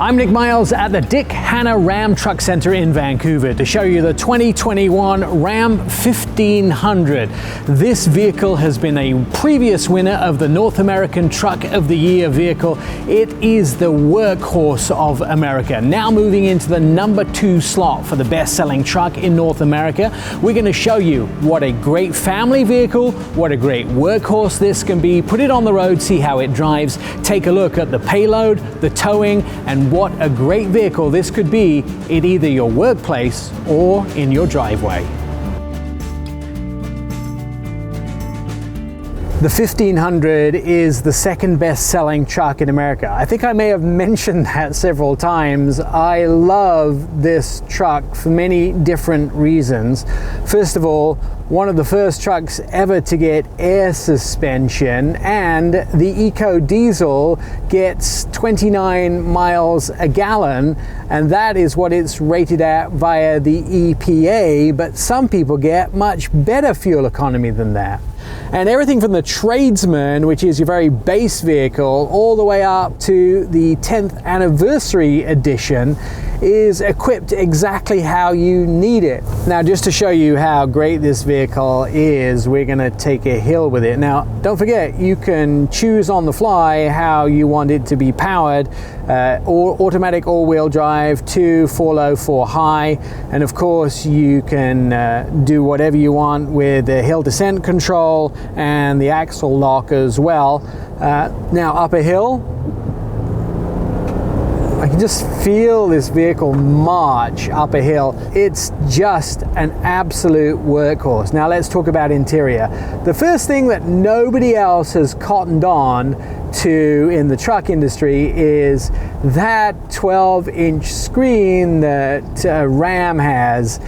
I'm Nick Miles at the Dick Hanna Ram Truck Center in Vancouver to show you the 2021 Ram 1500. This vehicle has been a previous winner of the North American Truck of the Year vehicle. It is the workhorse of America. Now moving into the number 2 slot for the best-selling truck in North America. We're going to show you what a great family vehicle, what a great workhorse this can be. Put it on the road, see how it drives, take a look at the payload, the towing, and what a great vehicle this could be in either your workplace or in your driveway. The 1500 is the second best-selling truck in America. I think I may have mentioned that several times. I love this truck for many different reasons. First of all, one of the first trucks ever to get air suspension, and the Eco Diesel gets 29 miles a gallon, and that is what it's rated at via the EPA, but some people get much better fuel economy than that. And everything from the Tradesman, which is your very base vehicle, all the way up to the 10th anniversary edition is equipped exactly how you need it. Now, just to show you how great this vehicle is, we're going to take a hill with it. Now, don't forget, you can choose on the fly how you want it to be powered. Or automatic all-wheel drive, 2, 4 low, 4 high, and of course you can do whatever you want with the hill descent control and the axle lock as well. Now, up a hill, I can just feel this vehicle march up a hill. It's just an absolute workhorse. Now let's talk about interior. The first thing that nobody else has cottoned on to in the truck industry is that 12-inch screen that Ram has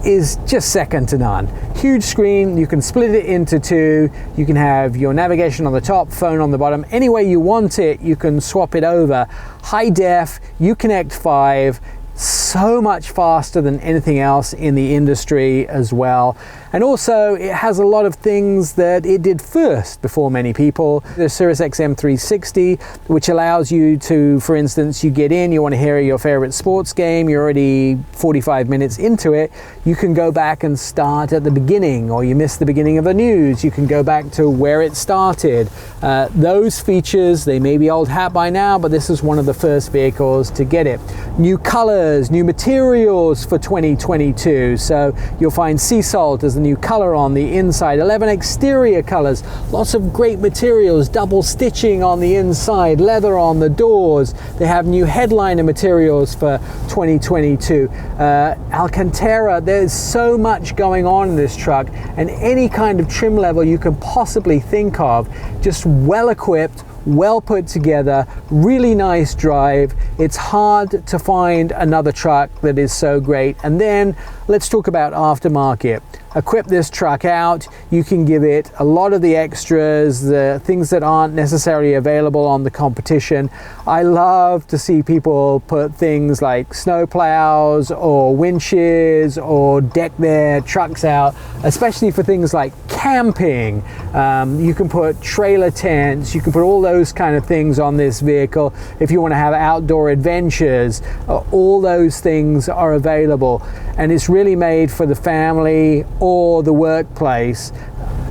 is just second to none. Huge screen, you can split it into 2, you can have your navigation on the top, phone on the bottom, any way you want it, you can swap it over. High def, Uconnect 5, so much faster than anything else in the industry as well. And also it has a lot of things that it did first before many people. The Sirius XM 360, which allows you to, for instance, you get in, you want to hear your favorite sports game, you're already 45 minutes into it, you can go back and start at the beginning, or you missed the beginning of the news, you can go back to where it started. Those features, they may be old hat by now, but this is one of the first vehicles to get it. New colors, new materials for 2022. So you'll find sea salt as the new color on the inside, 11 exterior colors, lots of great materials, double stitching on the inside, leather on the doors. They have new headliner materials for 2022. Alcantara, there's so much going on in this truck, and any kind of trim level you can possibly think of, just well equipped, well put together, really nice drive. It's hard to find another truck that is so great. And then let's talk about aftermarket. Equip this truck out, you can give it a lot of the extras, the things that aren't necessarily available on the competition. I love to see people put things like snow plows or wind shears or deck their trucks out, especially for things like camping. You can put trailer tents, you can put all those kind of things on this vehicle. If you want to have outdoor adventures, all those things are available, and it's really made for the family or the workplace.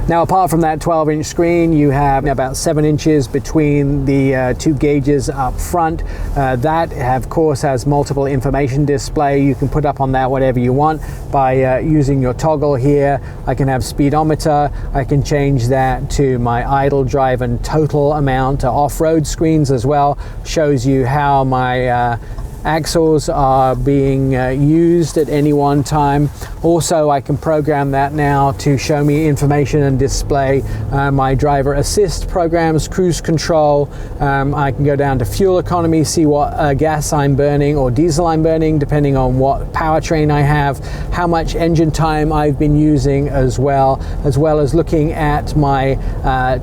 Now, apart from that 12-inch screen, you have about 7 inches between the 2 gauges up front. That, of course, has multiple information display. You can put up on that whatever you want by using your toggle here. I can have speedometer. I can change that to my idle, drive, and total amount. Off-road screens as well. Shows you how my axles are being used at any one time. Also, I can program that now to show me information and display my driver assist programs, cruise control. I can go down to fuel economy, see what gas I'm burning or diesel I'm burning, depending on what powertrain I have, how much engine time I've been using as well as looking at my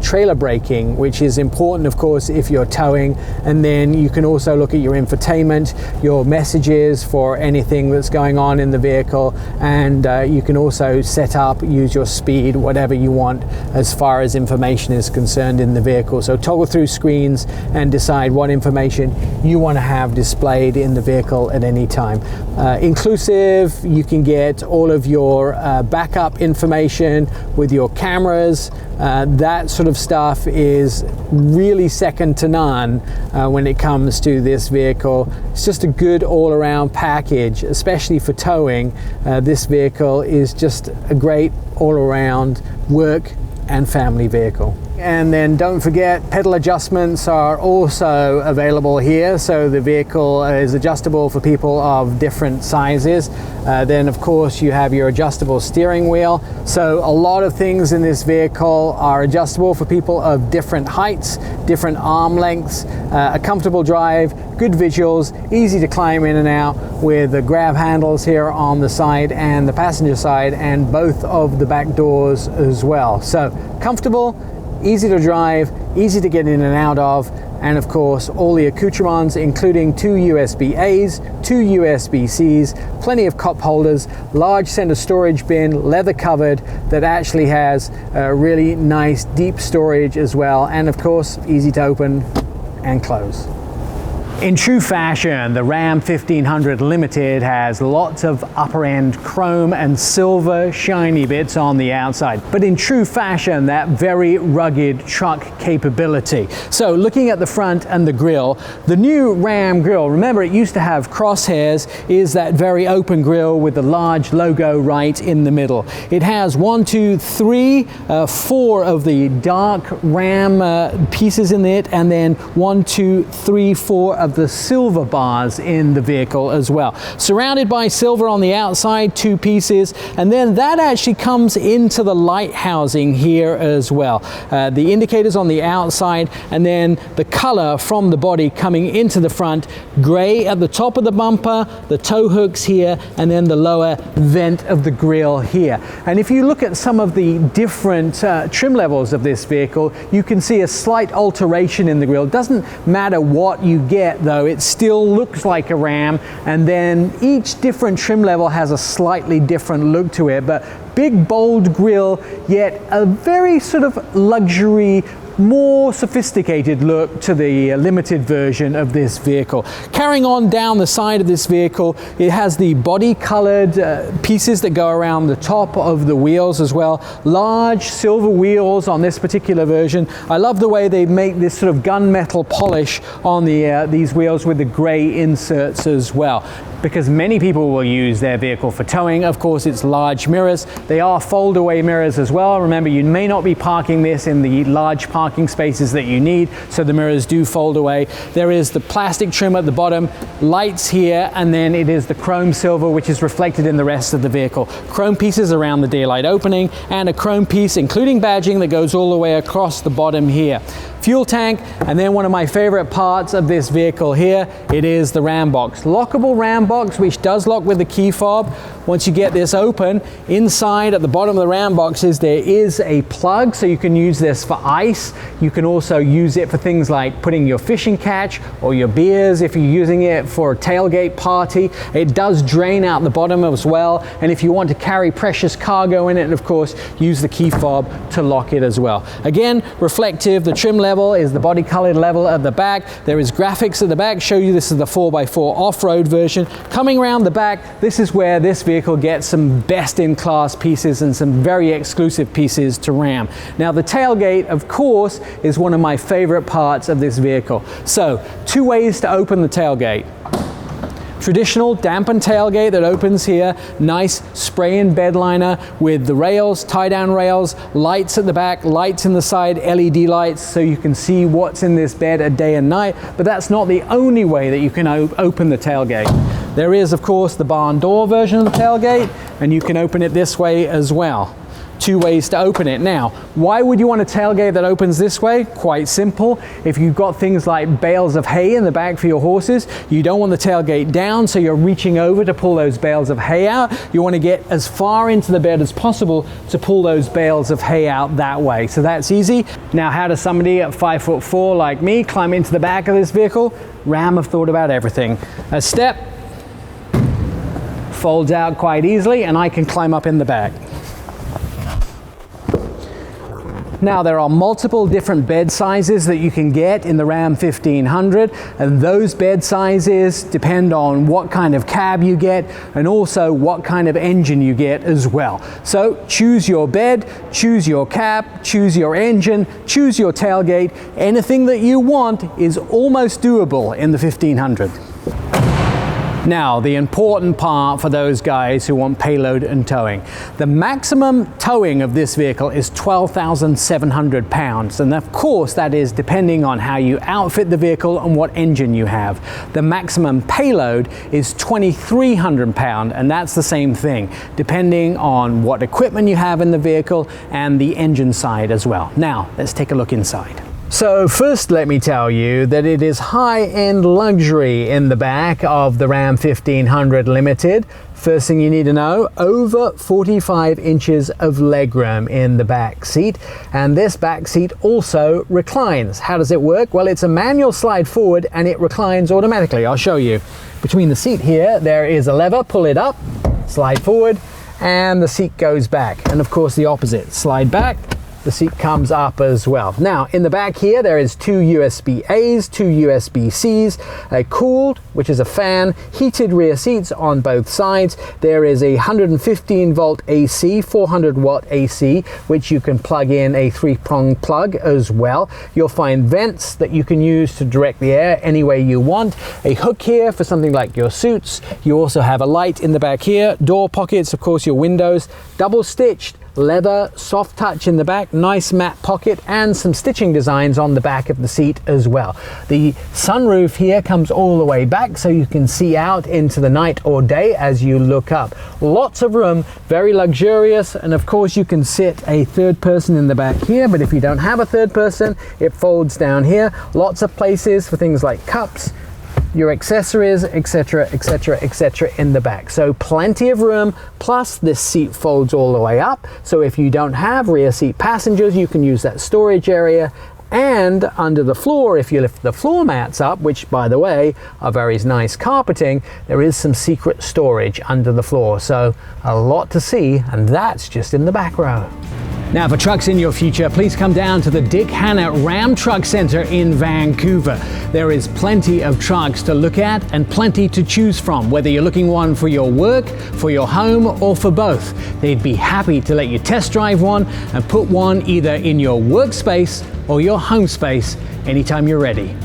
trailer braking, which is important, of course, if you're towing. And then you can also look at your infotainment. your messages for anything that's going on in the vehicle, and you can also set up, use your speed, whatever you want as far as information is concerned in the vehicle. So toggle through screens and decide what information you want to have displayed in the vehicle at any time. Inclusive, you can get all of your backup information with your cameras. That sort of stuff is really second to none when it comes to this vehicle. It's just a good all-around package, especially for towing. This vehicle is just a great all-around work and family vehicle. And then don't forget, pedal adjustments are also available here, so the vehicle is adjustable for people of different sizes. Then of course you have your adjustable steering wheel. So a lot of things in this vehicle are adjustable for people of different heights, different arm lengths, a comfortable drive, good visuals, easy to climb in and out with the grab handles here on the side and the passenger side, and both of the back doors as well. So comfortable, easy to drive, easy to get in and out of, and of course all the accoutrements, including 2 USB-A's, 2 USB-C's, plenty of cup holders, large center storage bin, leather covered, that actually has a really nice deep storage as well, and of course easy to open and close. In true fashion, the Ram 1500 Limited has lots of upper end chrome and silver shiny bits on the outside, but in true fashion, that very rugged truck capability. So looking at the front and the grille, the new Ram grille, remember it used to have crosshairs, is that very open grille with the large logo right in the middle. It has 4 of the dark Ram pieces in it, and then 4 of the silver bars in the vehicle as well. Surrounded by silver on the outside, 2 pieces, and then that actually comes into the light housing here as well. The indicators on the outside, and then the color from the body coming into the front, gray at the top of the bumper, the tow hooks here, and then the lower vent of the grille here. And if you look at some of the different trim levels of this vehicle, you can see a slight alteration in the grille. It doesn't matter what you get though, it still looks like a Ram, and then each different trim level has a slightly different look to it, but big bold grille, yet a very sort of luxury, more sophisticated look to the limited version of this vehicle. Carrying on down the side of this vehicle, it has the body colored pieces that go around the top of the wheels as well. Large silver wheels on this particular version. I love the way they make this sort of gunmetal polish on these wheels with the gray inserts as well, because many people will use their vehicle for towing. Of course, it's large mirrors. They are fold-away mirrors as well. Remember, you may not be parking this in the large parking spaces that you need, so the mirrors do fold away. There is the plastic trim at the bottom, lights here, and then it is the chrome silver, which is reflected in the rest of the vehicle. Chrome pieces around the daylight opening, and a chrome piece, including badging, that goes all the way across the bottom here. Fuel tank, and then one of my favorite parts of this vehicle here, it is the Ram box. Lockable Ram box, which does lock with the key fob. Once you get this open, inside at the bottom of the Ram boxes, there is a plug, so you can use this for ice. You can also use it for things like putting your fishing catch or your beers if you're using it for a tailgate party. It does drain out the bottom as well, and if you want to carry precious cargo in it, and of course, use the key fob to lock it as well. Again, reflective, the trim level is the body colored level at the back. There is graphics at the back, show you this is the 4x4 off-road version. Coming around the back, this is where this vehicle gets some best-in-class pieces and some very exclusive pieces to Ram. Now the tailgate, of course, is one of my favorite parts of this vehicle. So, 2 ways to open the tailgate. Traditional dampened tailgate that opens here, nice spray-in bed liner with the rails, tie-down rails, lights at the back, lights in the side, LED lights, so you can see what's in this bed at day and night, but that's not the only way that you can open the tailgate. There is, of course, the barn door version of the tailgate, and you can open it this way as well. two ways to open it. Now, why would you want a tailgate that opens this way? Quite simple. If you've got things like bales of hay in the back for your horses, you don't want the tailgate down, so you're reaching over to pull those bales of hay out. You want to get as far into the bed as possible to pull those bales of hay out that way. So that's easy. Now, how does somebody at 5'4" like me climb into the back of this vehicle? Ram have thought about everything. A step folds out quite easily, and I can climb up in the back. Now, there are multiple different bed sizes that you can get in the Ram 1500, and those bed sizes depend on what kind of cab you get and also what kind of engine you get as well. So choose your bed, choose your cab, choose your engine, choose your tailgate. Anything that you want is almost doable in the 1500. Now, the important part for those guys who want payload and towing. The maximum towing of this vehicle is 12,700 pounds. And of course, that is depending on how you outfit the vehicle and what engine you have. The maximum payload is 2,300 pounds, and that's the same thing, depending on what equipment you have in the vehicle and the engine side as well. Now, let's take a look inside. So first, let me tell you that it is high-end luxury in the back of the Ram 1500 Limited. First thing you need to know, over 45 inches of legroom in the back seat, and this back seat also reclines. How does it work? Well, it's a manual slide forward and it reclines automatically. I'll show you. Between the seat here, there is a lever, pull it up, slide forward, and the seat goes back. And of course the opposite, slide back, the seat comes up as well. Now, in the back here, there is two USB-A's, two USB-C's, a cooled, which is a fan, heated rear seats on both sides. There is a 115 volt AC, 400 watt AC, which you can plug in a 3-prong plug as well. You'll find vents that you can use to direct the air any way you want. A hook here for something like your suits. You also have a light in the back here, door pockets, of course, your windows, double stitched, leather, soft touch in the back, nice matte pocket, and some stitching designs on the back of the seat as well. The sunroof here comes all the way back so you can see out into the night or day as you look up. Lots of room, very luxurious, and of course you can sit a third person in the back here, but if you don't have a third person, it folds down here. Lots of places for things like cups, your accessories, etc., etc., etc. in the back. So plenty of room, plus this seat folds all the way up. So if you don't have rear seat passengers, you can use that storage area. And under the floor, if you lift the floor mats up, which by the way are very nice carpeting, there is some secret storage under the floor. So a lot to see, and that's just in the back row. Now, for trucks in your future, please come down to the Dick Hannah Ram Truck Center in Vancouver. There is plenty of trucks to look at and plenty to choose from, whether you're looking one for your work, for your home, or for both. They'd be happy to let you test drive one and put one either in your workspace or your home space anytime you're ready.